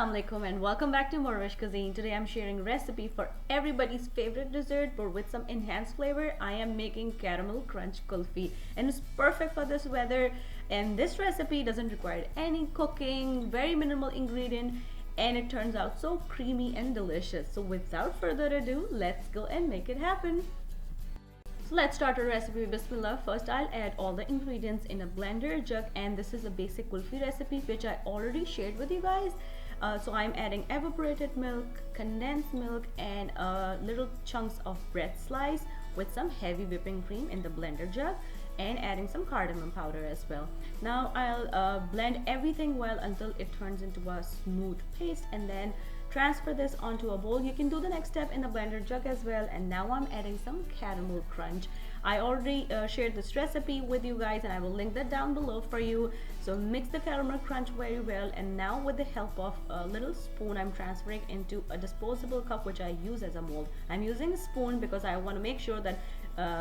Assalamu alaikum and welcome back to morEwish Cuisine. Today I'm sharing a recipe for everybody's favorite dessert but with some enhanced flavor. I am making caramel crunch kulfi and it's perfect for this weather, and this recipe doesn't require any cooking, very minimal ingredient, and it turns out so creamy and delicious. So without further ado, let's go and make it happen. So let's start our recipe with Bismillah. First I'll add all the ingredients in a blender jug, and this is a basic kulfi recipe which I already shared with you guys. So I'm adding evaporated milk, condensed milk, and little chunks of bread slice with some heavy whipping cream in the blender jug, and adding some cardamom powder as well. Now I'll blend everything well until it turns into a smooth paste, and then transfer this onto a bowl. You can do the next step in the blender jug as well. And now I'm adding some caramel crunch. I already shared this recipe with you guys and I will link that down below for you. So mix the caramel crunch very well, and now with the help of a little spoon I'm transferring into a disposable cup which I use as a mold. I'm using a spoon because I want to make sure that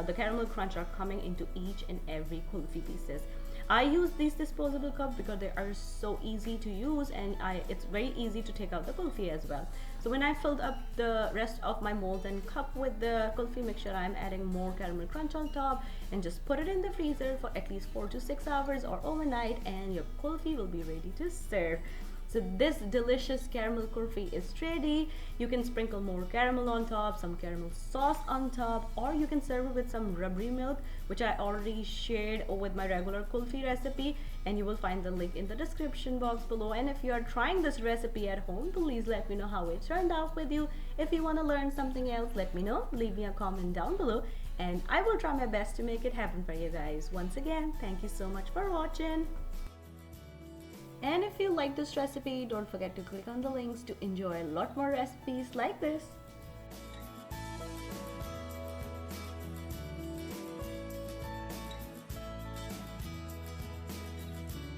the caramel crunch are coming into each and every kulfi pieces. I use these disposable cups because they are so easy to use, and it's very easy to take out the kulfi as well. So when I filled up the rest of my molds and cup with the kulfi mixture, I'm adding more caramel crunch on top and just put it in the freezer for at least 4 to 6 hours or overnight, and your kulfi will be ready to serve. So this delicious caramel kulfi is ready. You can sprinkle more caramel on top, some caramel sauce on top, or you can serve it with some rubbery milk, which I already shared with my regular kulfi recipe, and you will find the link in the description box below. And if you are trying this recipe at home, please let me know how it turned out with you. If you want to learn something else, let me know. Leave me a comment down below and I will try my best to make it happen for you guys. Once again, thank you so much for watching. And if you like this recipe, don't forget to click on the links to enjoy a lot more recipes like this.